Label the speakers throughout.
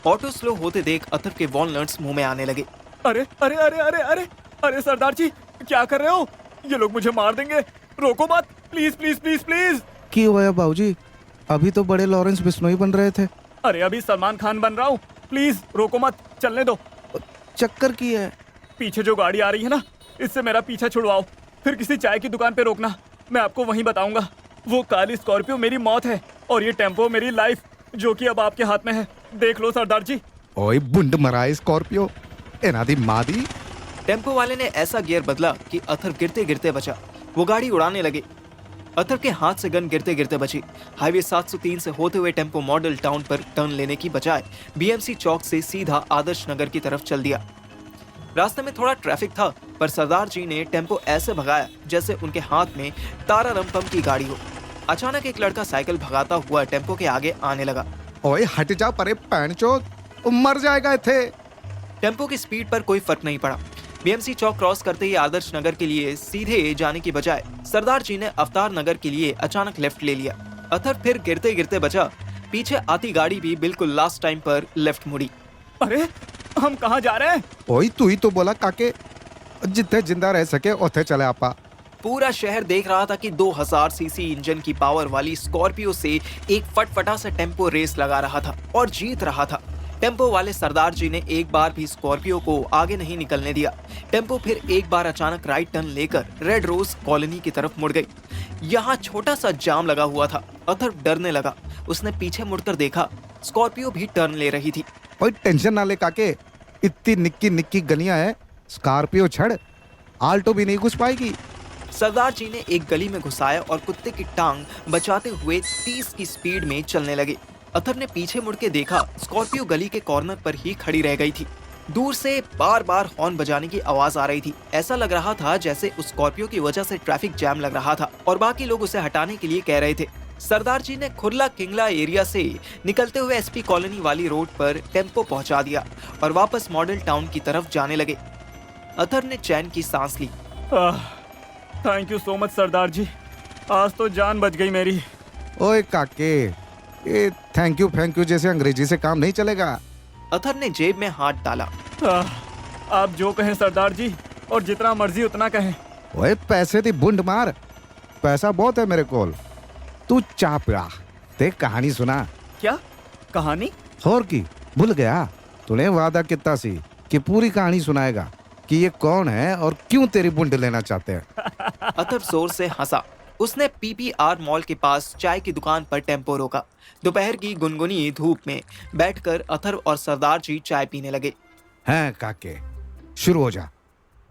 Speaker 1: Auto slow होते देख अथर्व के वॉलनट्स मुंह में आने लगे।
Speaker 2: अरे अरे अरे अरे अरे अरे सरदार जी, क्या कर रहे हो? ये लोग मुझे मार देंगे, रोको मत, प्लीज प्लीज प्लीज प्लीज।
Speaker 3: क्यों हुआ बाबूजी? अभी तो बड़े लॉरेंस बिश्नोई बन रहे थे।
Speaker 2: अरे अभी सलमान खान बन रहा हूँ, प्लीज रोको मत, चलने दो।
Speaker 3: चक्कर की है?
Speaker 2: पीछे जो गाड़ी आ रही है ना, इससे मेरा पीछा छुड़वाओ, फिर किसी चाय की दुकान पे रोकना, मैं आपको वहीं बताऊंगा। वो काली स्कॉर्पियो मेरी मौत है और ये टेम्पो मेरी लाइफ, जो कि अब आपके हाथ में है। देख लो सरदार जी।
Speaker 3: ओए बुंड मराए स्कॉर्पियो, एना दी मादी।
Speaker 1: टेम्पो वाले ने ऐसा गियर बदला कि अथर्व गिरते गिरते बचा। वो गाड़ी उड़ाने लगे। अथर्व के हाथ से गन गिरते गिरते बची। हाईवे 703 से होते हुए टेम्पो मॉडल टाउन पर टर्न लेने की बजाय बीएमसी चौक से सीधा आदर्श नगर की तरफ चल दिया। रास्ते में थोड़ा ट्रैफिक था, पर सरदार जी ने टेम्पो ऐसे भगाया जैसे उनके हाथ में तारा रमपम की गाड़ी हो। अचानक एक लड़का साइकिल भगाता हुआ टेम्पो के आगे आने लगा।
Speaker 3: ओए हट जा परे पैंचो, मर जाएगा इथे।
Speaker 1: टेम्पो की स्पीड पर कोई फर्क नहीं पड़ा। बीएमसी चौक क्रॉस करते ही आदर्श नगर के लिए सीधे जाने की बजाय सरदार जी ने अवतार नगर के लिए अचानक लेफ्ट ले लिया। अथर्व फिर गिरते गिरते बचा। पीछे आती गाड़ी भी बिल्कुल लास्ट टाइम पर लेफ्ट मुड़ी।
Speaker 2: अरे हम कहाँ जा रहे हैं?
Speaker 3: ओए तू ही तो बोला काके, जितने जिंदा रह सके उथे चले आपा।
Speaker 1: पूरा शहर देख रहा था कि 2000 सीसी इंजन की पावर वाली स्कॉर्पियो से एक फटफटा सा टेम्पो रेस लगा रहा था और जीत रहा था। टेम्पो वाले सरदार जी ने एक बार भी स्कॉर्पियो को आगे नहीं निकलने दिया। टेम्पो फिर एक बार अचानक राइट टर्न लेकर रेड रोज कॉलोनी की तरफ मुड़ गई। यहाँ छोटा सा जाम लगा हुआ था। अथर्व डरने लगा। उसने पीछे मुड़कर देखा, स्कॉर्पियो भी टर्न ले रही थी।
Speaker 3: ओए टेंशन ना ले काके, इतनी निक्की निक्की गलियां है, स्कॉर्पियो छड़ आल्टो भी नहीं घुस पाएगी।
Speaker 1: सरदार जी ने एक गली में घुसाया और कुत्ते की टांग बचाते हुए 30 की स्पीड में चलने लगे। अथर्व ने पीछे मुड़ के देखा, स्कॉर्पियो गली के कॉर्नर पर ही खड़ी रह गई थी। दूर से बार बार हॉर्न बजाने की आवाज आ रही थी। ऐसा लग रहा था जैसे उस स्कॉर्पियो की वजह से ट्रैफिक जैम लग रहा था और बाकी लोग उसे हटाने के लिए कह रहे थे। सरदार जी ने खुरला किंगला एरिया से निकलते हुए एसपी कॉलोनी वाली रोड पर टेम्पो पहुंचा दिया और वापस मॉडल टाउन की तरफ जाने लगे। अथर्व ने चैन की सांस ली।
Speaker 2: थैंक यू सो मच सरदार जी, आज तो जान बच गई मेरी।
Speaker 3: ओए काके, ये थैंक यू जैसे अंग्रेजी से काम नहीं चलेगा।
Speaker 1: अथर्व ने जेब में हाथ डाला।
Speaker 2: आप जो कहें सरदार जी, और जितना मर्जी उतना कहें।
Speaker 3: ओए पैसे दी बुंड मार, पैसा बहुत है मेरे कोल। तू चाह पिला, ते कहानी सुना।
Speaker 2: क्या कहानी?
Speaker 3: और की भूल गया? तूने वादा कितना सी कि पूरी कहानी सुनाएगा कि ये कौन है और क्यों तेरी बुंड लेना चाहते हैं।
Speaker 1: अथर्व जोर से हंसा। उसने पीपीआर मॉल के पास चाय की दुकान पर टेम्पो रोका। दोपहर की गुनगुनी धूप में बैठकर अथर्व और सरदार जी चाय पीने लगे।
Speaker 3: हैं काके, शुरू हो जा,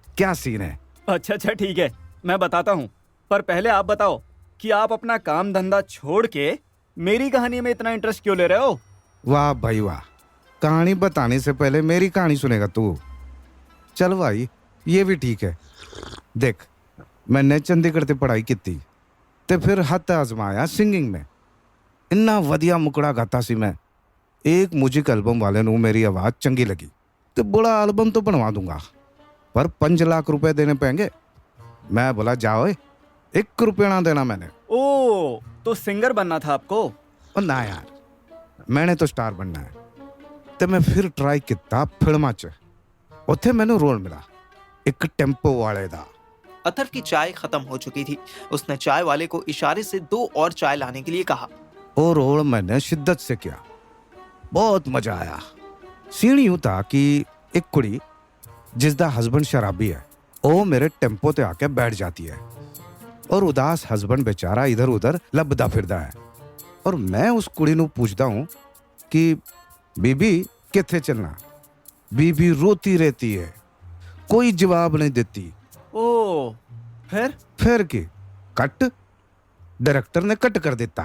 Speaker 3: क्या सीन है?
Speaker 2: अच्छा ठीक है, मैं बताता हूँ, पर पहले आप बताओ कि आप अपना काम धंधा छोड़ के मेरी कहानी में इतना इंटरेस्ट क्यों ले रहे हो?
Speaker 3: वाह भाई वाह, कहानी बताने से पहले मेरी कहानी सुनेगा तू? चल भाई, ये भी ठीक है। देख, मैंने चंडीगढ़ से पढ़ाई की थी ते फिर हथ आजमाया सिंगिंग में। इन्ना वधिया मुकड़ा गाता सी मैं। एक म्यूजिक एल्बम वाले नू मेरी आवाज चंगी लगी तो बड़ा एल्बम तो बनवा दूंगा, पर 5 लाख रुपए देने पेंगे। मैं बोला जाओ, 1 रुपया ना देना मैंने।
Speaker 2: ओ, तो सिंगर बनना था आपको?
Speaker 3: और ना यार, मैंने तो स्टार बनना है। तो मैं फिर ट्राई किया फिल्मा च, उत्थे मैंने रोल मिला एक टेम्पो वाले दा।
Speaker 1: अथर्व की चाय खत्म हो चुकी थी। उसने चाय वाले को इशारे से 2 और चाय लाने के लिए कहा।
Speaker 3: और रोल मैंने शिद्दत से किया, बहुत मजा आया। सीन यूं था कि एक कुड़ी जिसदा हस्बैंड शराबी है, वो मेरे टेम्पो ते आके बैठ जाती है और उदास हस्बैंड बेचारा इधर उधर लबदा फिरदा है। और मैं उस कुड़ी नू पूछता हूँ कि बीबी किथे चलना। बीबी रोती रहती है, कोई जवाब नहीं देती।
Speaker 2: ओ,
Speaker 3: फिर की कट डायरेक्टर ने कट कर दिता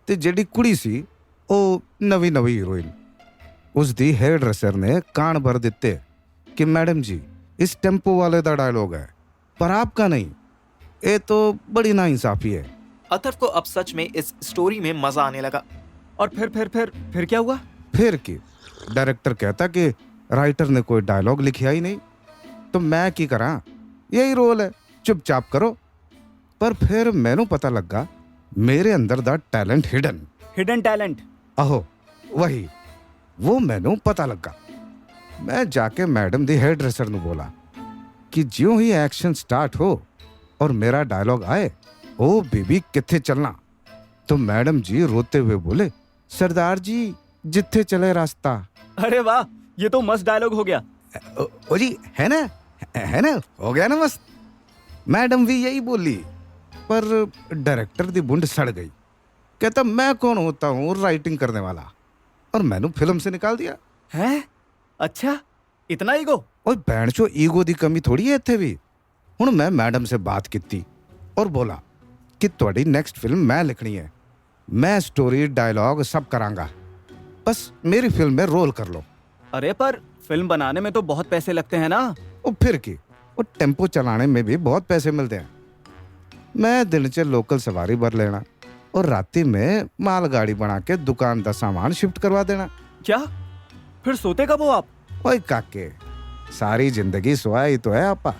Speaker 3: ते जेडी कुड़ी सी ओ नवी हीरोइन। उस दी हेयर ड्रेसर ने कान भर दिते कि मैडम जी, इस टेम्पो वाले दा डायलॉग है पर आपका नहीं। ये तो बड़ी नाइंसाफी है।
Speaker 1: अथर्व को अब सच में इस स्टोरी में मजा आने लगा।
Speaker 2: और फिर क्या हुआ?
Speaker 3: फिर की डायरेक्टर कहता कि राइटर ने कोई डायलॉग लिखा ही नहीं, तो मैं की करा, यही रोल है, चुपचाप करो। पर फिर मैनू पता लगा मेरे अंदर दा टैलेंट हिडन
Speaker 2: टैलेंट।
Speaker 3: आहो वही वो मैनू पता लगा। मैं जाके मैडम दी हेयर ड्रेसर नु बोला कि ज्यों ही एक्शन स्टार्ट हो और मेरा डायलॉग आए, ओ बीबी किथे चलना, तो मैडम जी रोते हुए बोले, सरदार जी जिथे चले रास्ता।
Speaker 2: अरे वाह, ये तो मस्त डायलॉग हो गया।
Speaker 3: ओ जी, है ना, हो गया ना मस्त। मैडम भी यही बोली, पर डायरेक्टर दी बुंड सड़ गई। कहता मैं कौन होता हूँ राइटिंग करने वाला, और मैनू फिल्म से निकाल दिया।
Speaker 2: हैं? अच्छा, इतना ईगो?
Speaker 3: ओए भैणचो, ईगो दी कमी थोड़ी है इत्थे भी। हुण मैं मैडम से बात की और बोला कि तुहाडी नेक्स्ट फिल्म मैं लिखनी है, मैं स्टोरी डायलॉग सब करांगा, बस मेरी फिल्म में रोल कर लो।
Speaker 2: अरे पर फिल्म बनाने में तो बहुत पैसे लगते हैं ना।
Speaker 3: और फिर की, वो टेम्पो चलाने में भी बहुत पैसे मिलते हैं। मैं दिन च लोकल सवारी भर लेना और राती में मालगाड़ी बना के दुकान का सामान शिफ्ट करवा देना।
Speaker 2: क्या? फिर सोते कब हो आप?
Speaker 3: ओए काके, सारी जिंदगी सोया ही तो है आपा।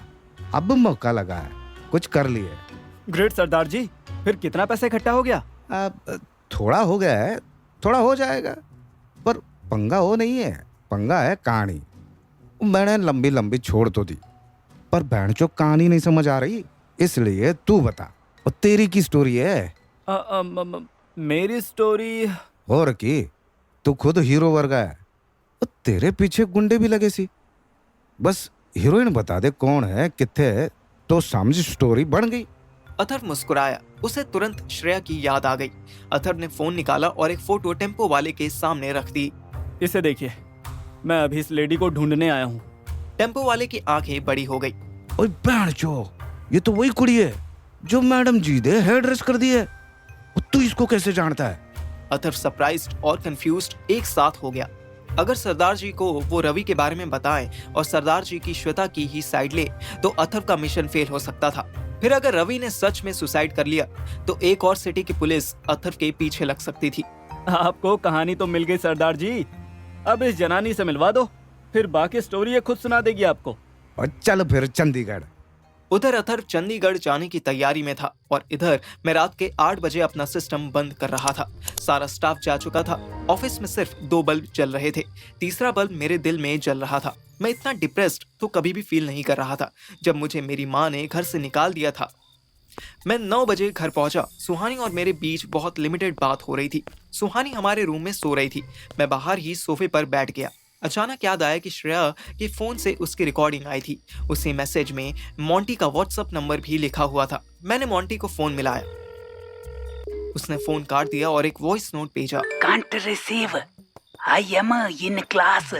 Speaker 3: अब मौका लगा है, कुछ कर लिए।
Speaker 2: ग्रेट सरदार जी, फिर कितना पैसा इकट्ठा हो गया?
Speaker 3: अब थोड़ा हो गया है, थोड़ा हो जाएगा, पर पंगा वो नहीं है, पंगा है कहानी। मैंने लंबी लंबी छोड़ तो दी, पर भैणचो कहानी नहीं समझ आ रही, इसलिए तू बता, और तेरी की स्टोरी है।
Speaker 2: मेरी स्टोरी?
Speaker 3: और की, तू खुद हीरो वर्गा है, और तेरे पीछे गुंडे भी लगे सी। बस हीरोइन बता दे कौन है, किथे है, तो समझ स्टोरी बन गई।
Speaker 1: अथर्व मुस्कुराया। उसे तुरंत श्रेया की याद आ गई। अथर्व ने फोन निकाला और एक फोटो टेम्पो वाले के सामने रख दी।
Speaker 2: इसे देखिए, मैं अभी इस लेडी को ढूंढने आया हूँ।
Speaker 1: टेम्पो वाले की आंखें बड़ी हो गई।
Speaker 3: ओए भैणचो, ये तो वही कुड़ी है जो मैडम जी ने हेयर ड्रेस कर दी है। और तू इसको कैसे जानता है?
Speaker 1: अथर्व सरप्राइज्ड और कंफ्यूज्ड एक साथ हो गया। अगर सरदार जी को वो रवि के बारे में बताएं और सरदार जी की श्वेता की ही साइड ले, तो अथर्व का मिशन फेल हो सकता था। फिर अगर रवि ने सच में सुसाइड कर लिया, तो एक और सिटी की पुलिस अथर्व के पीछे लग सकती थी।
Speaker 2: आपको कहानी तो मिल गई सरदार जी, अब इस जनानी से मिलवा दो, फिर बाकी स्टोरी ये खुद सुना देगी आपको।
Speaker 3: और चल फिर चंडीगढ़।
Speaker 1: उधर अथर्व चंडीगढ़ जाने की तैयारी में था और इधर मैं रात के 8 बजे अपना सिस्टम बंद कर रहा था। सारा स्टाफ जा चुका था। ऑफिस में सिर्फ 2 बल्ब जल रहे थे। तीसरा बल्ब मेरे दिल में जल रहा था। मैं इतना डिप्रेस्ड तो कभी भी फील नहीं कर रहा था जब मुझे मेरी माँ ने घर से निकाल दिया था। मैं 9 बजे घर पहुंचा। सुहानी और मेरे बीच बहुत लिमिटेड बात हो रही थी। सुहानी हमारे रूम में सो रही थी। मैं बाहर ही सोफे पर बैठ गया। अचानक याद आया कि श्रेया के फोन से उसकी रिकॉर्डिंग आई थी। उसी मैसेज में मोंटी का व्हाट्सएप नंबर भी लिखा हुआ था। मैंने मोंटी को फोन मिलाया। उसने फोन काट दिया और एक वॉइस नोट भेजा।
Speaker 4: Can't receive. I am in class.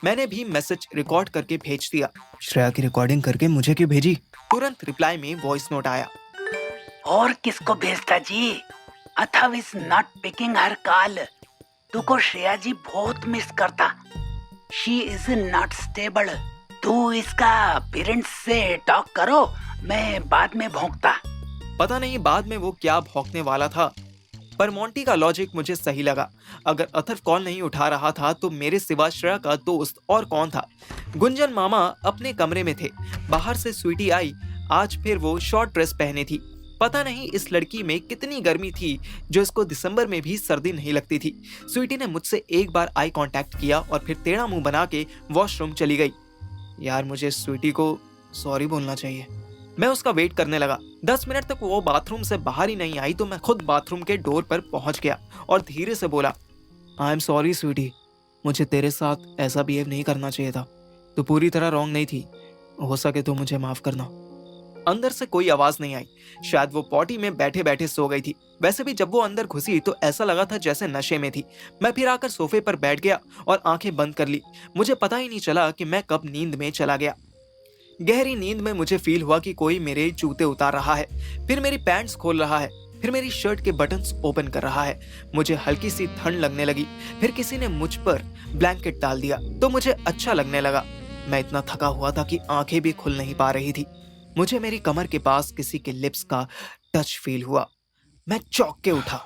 Speaker 1: मैंने भी मैसेज रिकॉर्ड करके भेज दिया। श्रेया की रिकॉर्डिंग करके मुझे क्यों भेजी? तुरंत रिप्लाई में वॉइस नोट आया।
Speaker 4: और किसको भेजता जी? Atharva is not picking her call. तुको Shreya जी बहुत मिस करता। She is not stable. तू इसका पेरेंट्स से टॉक करो, मैं बाद में भौंकता।
Speaker 1: पता नहीं बाद में वो क्या भौंकने वाला था, पर मोंटी का लॉजिक मुझे सही लगा। अगर अथर्व कॉल नहीं उठा रहा था तो मेरे सिवा श्रेया का दोस्त और कौन था? गुंजन मामा अपने कमरे में थे। बाहर से स्वीटी आई। आज फिर वो शॉर्ट ड्रेस पहने थी। पता नहीं इस लड़की में कितनी गर्मी थी जो इसको दिसंबर में भी सर्दी नहीं लगती थी। स्वीटी ने मुझसे एक बार आई कांटेक्ट किया और फिर टेढ़ा मुंह बना के वॉशरूम चली गई। यार, मुझे स्वीटी को सॉरी बोलना चाहिए। मैं उसका वेट करने लगा। 10 मिनट तक वो बाथरूम से बाहर ही नहीं आई तो मैं खुद बाथरूम के डोर पर पहुंच गया और धीरे से बोला, आई एम सॉरी स्वीटी, मुझे तेरे साथ ऐसा बिहेव नहीं करना चाहिए था। तू पूरी तरह रॉन्ग नहीं थी, हो सके तो मुझे माफ करना। अंदर से कोई आवाज नहीं आई। शायद वो पॉटी में बैठे बैठे सो गई थी। वैसे भी जब वो अंदर घुसी तो ऐसा लगा था जैसे नशे में थी। मैं फिर आकर सोफे पर बैठ गया और आंखें बंद कर ली। मुझे पता ही नहीं चला कि मैं कब नींद में चला गया। गहरी नींद में मुझे फील हुआ कि कोई मेरे जूते उतार रहा है, फिर मेरी पैंट्स खोल रहा है, फिर मेरी शर्ट के बटन्स ओपन कर रहा है। मुझे हल्की सी ठंड लगने लगी। फिर किसी ने मुझ पर ब्लैंकेट डाल दिया तो मुझे अच्छा लगने लगा। मैं इतना थका हुआ था कि आंखें भी खुल नहीं पा रही थी। मुझे मेरी कमर के पास किसी के लिप्स का टच फील हुआ। मैं चौंक के उठा।